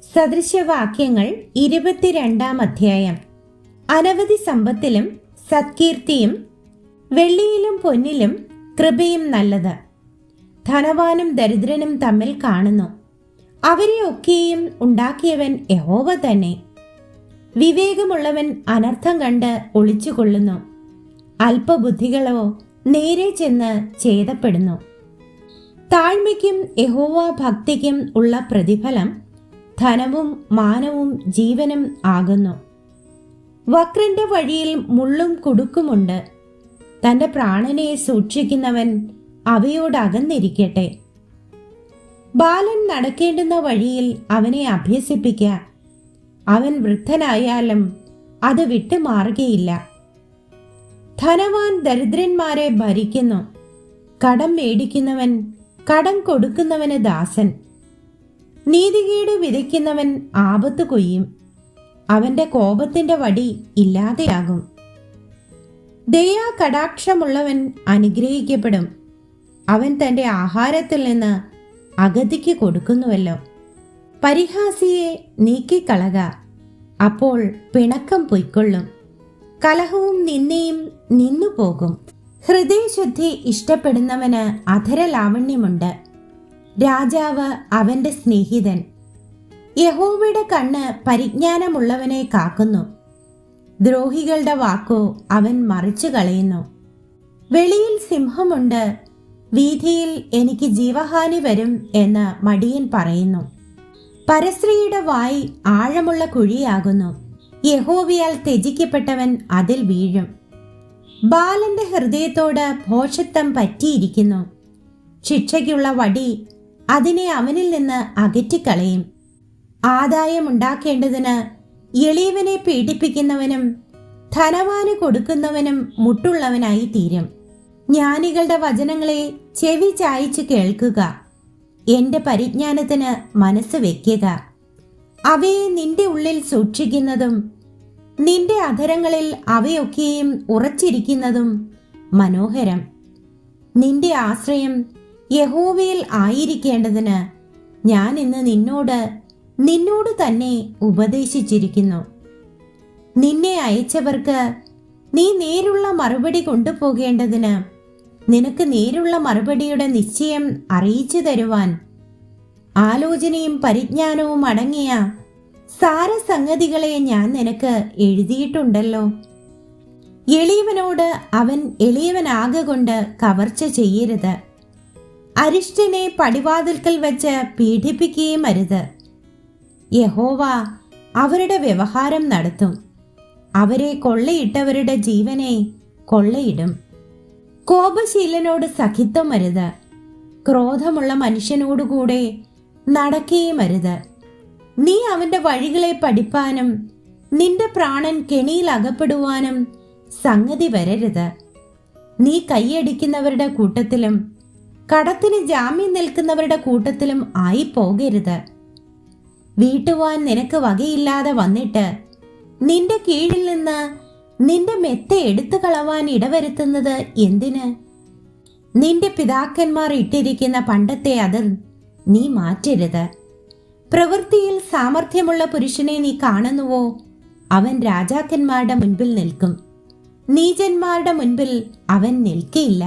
സദൃശവാക്യങ്ങൾ 22-ാം അധ്യായം. അനവധി സമ്പത്തിലും സത്കീർത്തിയും വെള്ളിയിലും പൊന്നിലും കൃപയും നല്ലത്. ധനവാനും ദരിദ്രനും തമ്മിൽ കാണുന്നു. അവരെ ഒക്കെയും ഉണ്ടാക്കിയവൻ യഹോവ തന്നെ. വിവേകമുള്ളവൻ അനർത്ഥം കണ്ട് ഒളിച്ചുകൊള്ളുന്നു. അല്പബുദ്ധികളോ നേരെ ചെന്ന് ഛേദപ്പെടുന്നു. താഴ്മയ്ക്കും യഹോവ ഭക്തിക്കും ഉള്ള പ്രതിഫലം ധനവും മാനവും ജീവനും ആകുന്നു. വക്രന്റെ വഴിയിൽ മുള്ളും കുടുക്കുമുണ്ട്. തന്റെ പ്രാണനെ സൂക്ഷിക്കുന്നവൻ അവയോടകന്നിരിക്കട്ടെ. ബാലൻ നടക്കേണ്ടുന്ന വഴിയിൽ അവനെ അഭ്യസിപ്പിക്ക. അവൻ വൃദ്ധനായാലും അത് വിട്ടുമാറുകയില്ല. ധനവാൻ ദരിദ്രന്മാരെ ഭരിക്കുന്നു. കടം മേടിക്കുന്നവൻ കടം കൊടുക്കുന്നവന് ദാസൻ. നീതികേട് വിതയ്ക്കുന്നവൻ ആപത്ത് കൊയ്യും. അവന്റെ കോപത്തിന്റെ വടി ഇല്ലാതെയാകും. ദയാ കടാക്ഷമുള്ളവൻ അനുഗ്രഹിക്കപ്പെടും. അവൻ തന്റെ ആഹാരത്തിൽ നിന്ന് അഗതിക്ക് കൊടുക്കുന്നുവല്ലോ. പരിഹാസിയെ നീക്കിക്കളക, അപ്പോൾ പിണക്കം പൊയ്ക്കൊള്ളും. കലഹവും നിന്നയും നിന്നുപോകും. ഹൃദയശുദ്ധി ഇഷ്ടപ്പെടുന്നവന് അധരലാവണ്യമുണ്ട്. രാജാവ് അവന്റെ സ്നേഹിതൻ. യഹോവയുടെ കണ്ണ് പരിജ്ഞാനമുള്ളവനെ കാക്കുന്നു. ദ്രോഹികളുടെ വാക്കോ അവൻ മറിച്ചു കളയുന്നു. വെളിയിൽ സിംഹമുണ്ട്, വീഥിയിൽ എനിക്ക് ജീവഹാനി വരും എന്ന് മടിയൻ പറയുന്നു. പരസ്ത്രീയുടെ വായ് ആഴമുള്ള കുഴിയാകുന്നു. യഹോവയാൽ ത്യജിക്കപ്പെട്ടവൻ അതിൽ വീഴും. ബാലന്റെ ഹൃദയത്തോട് ഭോഷത്വം പറ്റിയിരിക്കുന്നു. ശിക്ഷയ്ക്കുള്ള വടി അതിനെ അവനിൽ നിന്ന് അകറ്റിക്കളയും. ആദായമുണ്ടാക്കേണ്ടതിന് എളിയവനെ പീഡിപ്പിക്കുന്നവനും ധനവാന് കൊടുക്കുന്നവനും മുട്ടുള്ളവനായി തീരും. ജ്ഞാനികളുടെ വചനങ്ങളെ ചെവി ചായ്ച്ചു കേൾക്കുക. എന്റെ പരിജ്ഞാനത്തിന് മനസ്സ് വെക്കുക. അവയെ നിന്റെ ഉള്ളിൽ സൂക്ഷിക്കുന്നതും നിന്റെ അധരങ്ങളിൽ അവയൊക്കെയും ഉറച്ചിരിക്കുന്നതും മനോഹരം. നിന്റെ ആശ്രയം യഹോവയിൽ ആയിരിക്കേണ്ടതിന് ഞാൻ ഇന്ന് നിന്നോട് തന്നെ ഉപദേശിച്ചിരിക്കുന്നു. നിന്നെ അയച്ചവർക്ക് നീ നേരുള്ള മറുപടി കൊണ്ടുപോകേണ്ടതിന് നിനക്ക് നേരുള്ള മറുപടിയുടെ നിശ്ചയം അറിയിച്ചു തരുവാൻ ആലോചനയും പരിജ്ഞാനവും അടങ്ങിയ സാരസംഗതികളെ ഞാൻ നിനക്ക് എഴുതിയിട്ടുണ്ടല്ലോ. എളിയവനോട് അവൻ എളിയവനാകൊണ്ട് കവർച്ച ചെയ്യരുത്. അരിഷ്ടനെ പടിവാതിൽക്കൽ വെച്ച് പീഡിപ്പിക്കുകയും അരുത്. യഹോവ അവരുടെ വ്യവഹാരം നടത്തും. അവരെ കൊള്ളയിട്ടവരുടെ ജീവനെ കൊള്ളയിടും. കോപശീലനോട് സഖിത്വം അരുത്. ക്രോധമുള്ള മനുഷ്യനോടുകൂടെ നടക്കുകയും അരുത്. നീ അവന്റെ വഴികളെ പഠിപ്പാനും നിന്റെ പ്രാണൻ കെണിയിൽ അകപ്പെടുവാനും സംഗതി വരരുത്. നീ കൈയടിക്കുന്നവരുടെ കൂട്ടത്തിലും കടത്തിന് ജാമ്യം നിൽക്കുന്നവരുടെ കൂട്ടത്തിലും ആയി പോകരുത്. വീട്ടുവാൻ നിനക്ക് വകയില്ലാതെ വന്നിട്ട് നിന്റെ കീഴിൽ നിന്ന് നിന്റെ മെത്ത എടുത്തു കളവാൻ ഇടവരുത്തുന്നത് എന്തിന്? നിന്റെ പിതാക്കന്മാർ ഇട്ടിരിക്കുന്ന പണ്ടത്തെ അതിർ നീ മാറ്റരുത്. പ്രവൃത്തിയിൽ സാമർഥ്യമുള്ള പുരുഷനെ നീ കാണുന്നുവോ? അവൻ രാജാക്കന്മാരുടെ മുൻപിൽ നിൽക്കും. നീചന്മാരുടെ മുൻപിൽ അവൻ നിൽക്കയില്ല.